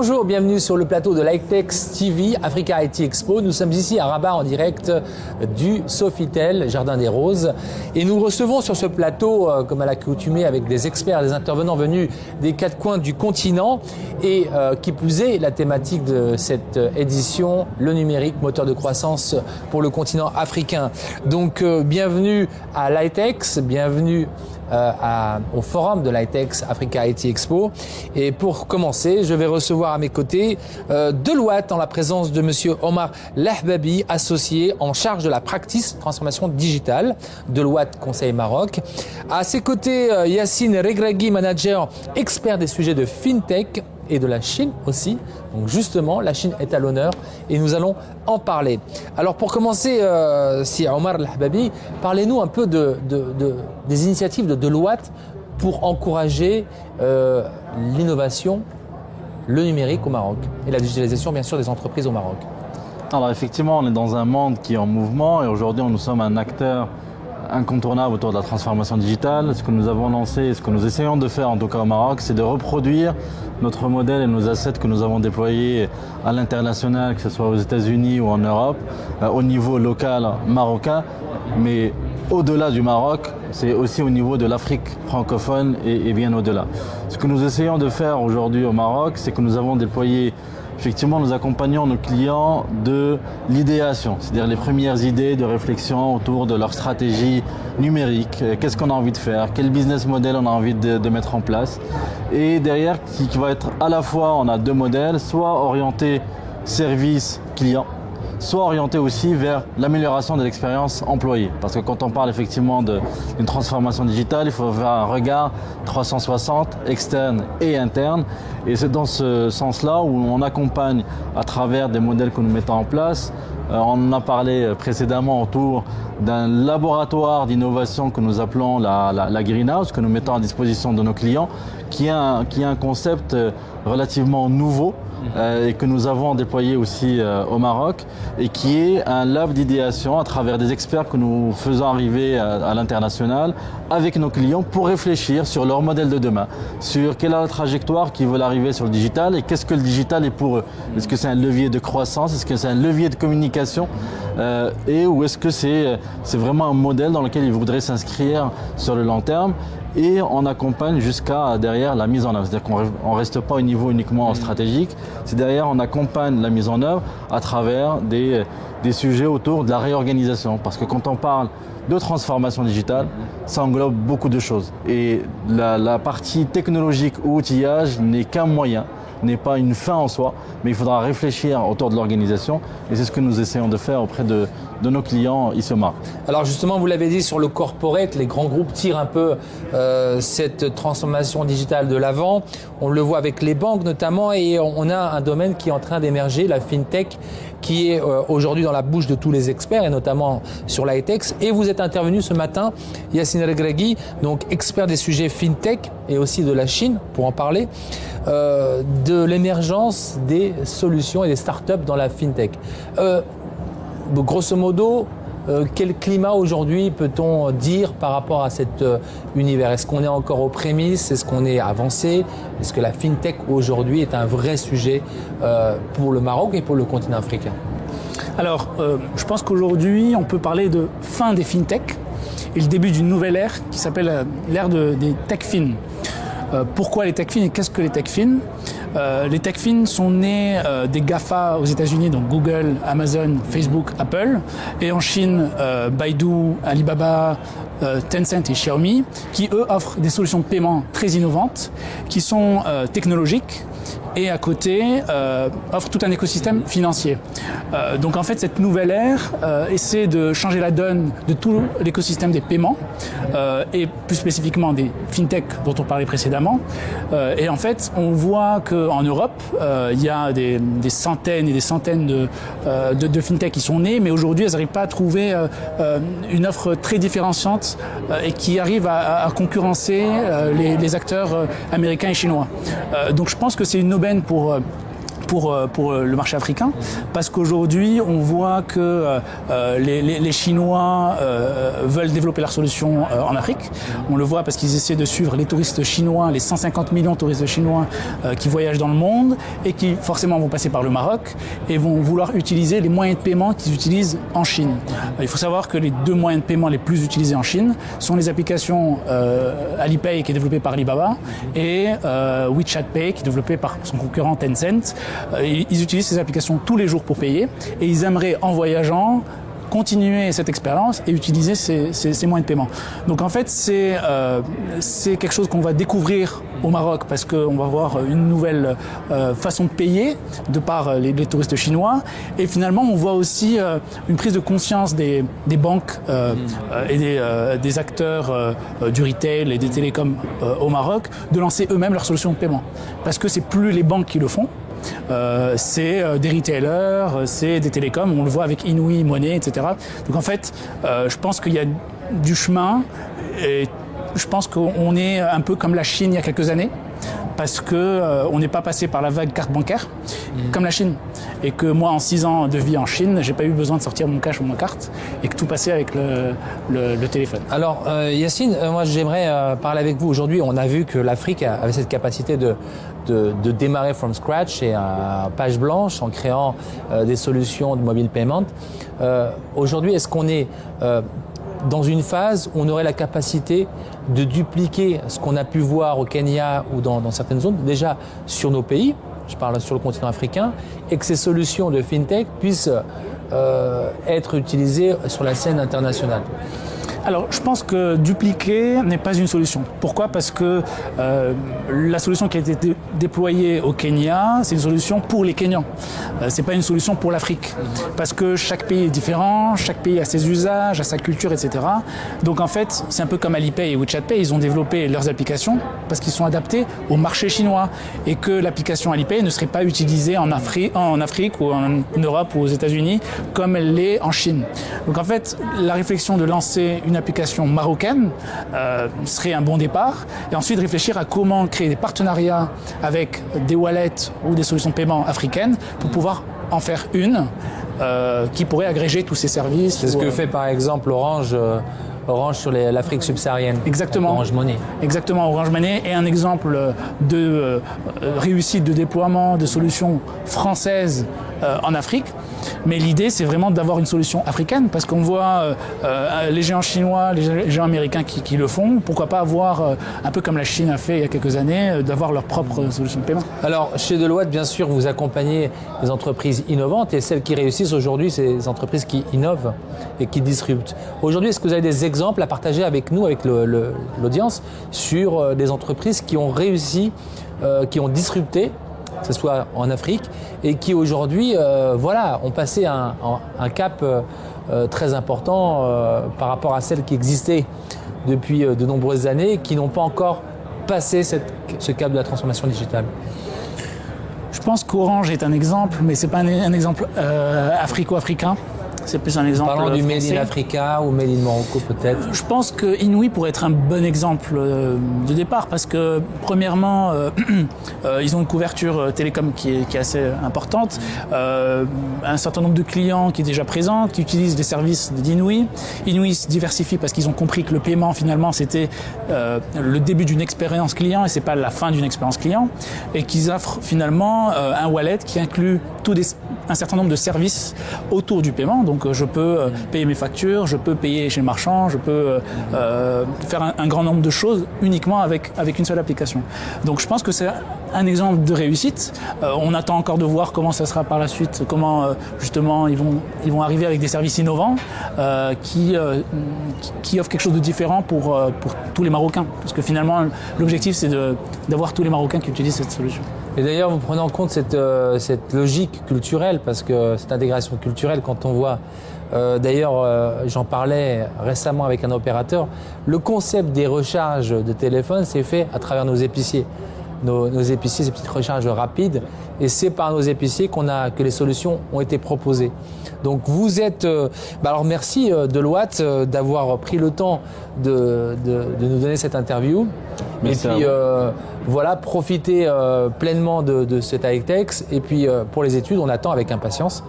Bonjour, bienvenue sur le plateau de l'ITEX TV, Africa IT Expo. Nous sommes ici à Rabat en direct du Sofitel, Jardin des Roses. Et nous recevons sur ce plateau, comme à l'accoutumée, avec des experts, des intervenants venus des quatre coins du continent. Et qui plus est, la thématique de cette édition, le numérique, moteur de croissance pour le continent africain. Donc bienvenue à l'ITEX, bienvenue au forum de l'ITEX Africa IT Expo. Et pour commencer, je vais recevoir à mes côtés Deloitte en la présence de monsieur Omar Lahbabi, associé en charge de la practice transformation digitale, Deloitte Conseil Maroc. À ses côtés, Yassine Regragui, manager expert des sujets de FinTech et de la Chine aussi. Donc justement, la Chine est à l'honneur et nous allons en parler. Alors pour commencer, si Omar Lahbabi, parlez-nous un peu des initiatives de Deloitte pour encourager l'innovation, le numérique au Maroc et la digitalisation bien sûr des entreprises au Maroc. Alors effectivement, on est dans un monde qui est en mouvement et aujourd'hui nous sommes un acteur incontournable autour de la transformation digitale. Ce que nous avons lancé et ce que nous essayons de faire en tout cas au Maroc, c'est de reproduire notre modèle et nos assets que nous avons déployés à l'international, que ce soit aux États-Unis ou en Europe, au niveau local marocain, mais au-delà du Maroc, c'est aussi au niveau de l'Afrique francophone et bien au-delà. Ce que nous essayons de faire aujourd'hui au Maroc, c'est que nous avons déployé. Effectivement, nous accompagnons nos clients de l'idéation, c'est-à-dire les premières idées de réflexion autour de leur stratégie numérique, qu'est-ce qu'on a envie de faire, quel business model on a envie de mettre en place. Et derrière, qui va être à la fois, on a deux modèles, soit orienté service client, soit orienté aussi vers l'amélioration de l'expérience employée. Parce que quand on parle effectivement d'une transformation digitale, il faut avoir un regard 360, externe et interne. Et c'est dans ce sens-là où on accompagne à travers des modèles que nous mettons en place. On en a parlé précédemment autour d'un laboratoire d'innovation que nous appelons la Greenhouse, que nous mettons à disposition de nos clients, qui est un concept relativement nouveau, et que nous avons déployé aussi au Maroc et qui est un lab d'idéation à travers des experts que nous faisons arriver à l'international avec nos clients pour réfléchir sur leur modèle de demain, sur quelle est la trajectoire qu'ils veulent arriver sur le digital et qu'est-ce que le digital est pour eux. Est-ce que c'est un levier de croissance, est-ce que c'est un levier de communication et ou est-ce que c'est vraiment un modèle dans lequel ils voudraient s'inscrire sur le long terme. Et on accompagne jusqu'à derrière la mise en œuvre. C'est-à-dire qu'on ne reste pas au niveau uniquement stratégique, c'est derrière on accompagne la mise en œuvre à travers des sujets autour de la réorganisation. Parce que quand on parle de transformation digitale, ça englobe beaucoup de choses. Et la partie technologique ou outillage n'est qu'un moyen, n'est pas une fin en soi, mais il faudra réfléchir autour de l'organisation et c'est ce que nous essayons de faire auprès de nos clients ici au Maroc. Alors justement, vous l'avez dit, sur le corporate, les grands groupes tirent un peu cette transformation digitale de l'avant. On le voit avec les banques notamment et on a un domaine qui est en train d'émerger, la FinTech, qui est aujourd'hui dans la bouche de tous les experts et notamment sur l'ITEX. Et vous êtes intervenu ce matin, Yassine Regragui, donc expert des sujets FinTech et aussi de la Chine, pour en parler, de l'émergence des solutions et des startups dans la FinTech. Grosso modo, quel climat aujourd'hui peut-on dire par rapport à cet univers? Est-ce qu'on est encore aux prémices? Est-ce qu'on est avancé? Est-ce que la FinTech aujourd'hui est un vrai sujet pour le Maroc et pour le continent africain? Alors, je pense qu'aujourd'hui, on peut parler de fin des FinTech et le début d'une nouvelle ère qui s'appelle l'ère des TechFin. Pourquoi les TechFin et qu'est-ce que les TechFin? Les TechFin sont nés des GAFA aux États-Unis, donc Google, Amazon, Facebook, Apple, et en Chine, Baidu, Alibaba, Tencent et Xiaomi, qui eux offrent des solutions de paiement très innovantes, qui sont technologiques et à côté offrent tout un écosystème financier. Donc en fait, cette nouvelle ère essaie de changer la donne de tout l'écosystème des paiements et plus spécifiquement des FinTech dont on parlait précédemment. Et en fait, on voit qu'en Europe, il y a des centaines et des centaines de FinTech qui sont nées, mais aujourd'hui, elles n'arrivent pas à trouver une offre très différenciante et qui arrive à concurrencer les acteurs américains et chinois. Donc je pense que c'est une aubaine pour pour le marché africain, parce qu'aujourd'hui on voit que les Chinois veulent développer leur solution en Afrique. On le voit parce qu'ils essaient de suivre les touristes chinois, les 150 millions de touristes chinois qui voyagent dans le monde et qui forcément vont passer par le Maroc et vont vouloir utiliser les moyens de paiement qu'ils utilisent en Chine. Il faut savoir que les deux moyens de paiement les plus utilisés en Chine sont les applications Alipay qui est développée par Alibaba et WeChat Pay qui est développée par son concurrent Tencent. Ils utilisent ces applications tous les jours pour payer et ils aimeraient en voyageant continuer cette expérience et utiliser ces moyens de paiement. Donc en fait, c'est quelque chose qu'on va découvrir au Maroc parce qu'on va voir une nouvelle façon de payer de par les touristes chinois. Et finalement, on voit aussi une prise de conscience des banques et des acteurs du retail et des télécoms au Maroc de lancer eux-mêmes leurs solutions de paiement. Parce que c'est plus les banques qui le font. C'est des retailers, c'est des télécoms, on le voit avec Inouï, Monnaie, etc. Donc en fait, je pense qu'il y a du chemin et je pense qu'on est un peu comme la Chine il y a quelques années parce qu'on n'est pas passé par la vague carte bancaire comme la Chine et que moi en 6 ans de vie en Chine, j'ai pas eu besoin de sortir mon cash ou ma carte et que tout passait avec le téléphone. Alors Yacine, moi j'aimerais parler avec vous aujourd'hui. On a vu que l'Afrique avait cette capacité de démarrer from scratch et à page blanche en créant des solutions de mobile payment. Aujourd'hui, est-ce qu'on est dans une phase où on aurait la capacité de dupliquer ce qu'on a pu voir au Kenya ou dans certaines zones, déjà sur nos pays, je parle sur le continent africain, et que ces solutions de FinTech puissent être utilisées sur la scène internationale? Alors, je pense que dupliquer n'est pas une solution. Pourquoi ? Parce que la solution qui a été déployée au Kenya, c'est une solution pour les Kenyans. C'est pas une solution pour l'Afrique. Parce que chaque pays est différent, chaque pays a ses usages, a sa culture, etc. Donc en fait, c'est un peu comme Alipay et WeChat Pay, ils ont développé leurs applications parce qu'ils sont adaptés au marché chinois et que l'application Alipay ne serait pas utilisée en Afrique ou en Europe ou aux États-Unis comme elle l'est en Chine. Donc en fait, la réflexion de lancer une application marocaine serait un bon départ et ensuite réfléchir à comment créer des partenariats avec des wallets ou des solutions de paiement africaines pour pouvoir en faire une qui pourrait agréger tous ces services. C'est ce que fait par exemple Orange sur l'Afrique subsaharienne. Exactement. Orange Money. Exactement, Orange Money est un exemple de réussite de déploiement de solutions françaises en Afrique. Mais l'idée, c'est vraiment d'avoir une solution africaine parce qu'on voit les géants chinois, les géants américains qui le font. Pourquoi pas avoir, un peu comme la Chine a fait il y a quelques années, d'avoir leur propre solution de paiement. Alors, chez Deloitte, bien sûr, vous accompagnez les entreprises innovantes et celles qui réussissent aujourd'hui, c'est les entreprises qui innovent et qui disruptent. Aujourd'hui, est-ce que vous avez des exemples à partager avec nous, avec l'audience, sur des entreprises qui ont réussi, qui ont disrupté, que ce soit en Afrique, et qui aujourd'hui ont passé un cap très important par rapport à celles qui existaient depuis de nombreuses années et qui n'ont pas encore passé ce cap de la transformation digitale? Je pense qu'Orange est un exemple, mais ce n'est pas un exemple africo-africain. C'est plus un exemple Parlons du Made français. in Africa ou Made in Morocco peut-être. Je pense que Inouï pourrait être un bon exemple de départ parce que premièrement, ils ont une couverture télécom qui est assez importante, un certain nombre de clients qui est déjà présent, qui utilisent les services d'Inouï. Inouï se diversifie parce qu'ils ont compris que le paiement finalement c'était le début d'une expérience client et c'est pas la fin d'une expérience client et qu'ils offrent finalement un wallet qui inclut un certain nombre de services autour du paiement. Donc je peux payer mes factures, je peux payer chez le marchand, je peux faire un grand nombre de choses uniquement avec une seule application. Donc je pense que c'est un exemple de réussite. On attend encore de voir comment ça sera par la suite, comment justement ils vont arriver avec des services innovants qui offrent quelque chose de différent pour tous les Marocains. Parce que finalement l'objectif c'est d'avoir tous les Marocains qui utilisent cette solution. Et d'ailleurs, vous prenez en compte cette logique culturelle, parce que cette intégration culturelle, quand on voit, j'en parlais récemment avec un opérateur, le concept des recharges de téléphone, c'est fait à travers nos épiciers. Nos épiciers, ces petites recharges rapides, et c'est par nos épiciers que les solutions ont été proposées. Donc vous êtes... alors merci Deloitte d'avoir pris le temps de nous donner cette interview. Merci. Et puis voilà, profitez pleinement de cet AECTEX. Et puis pour les études, on attend avec impatience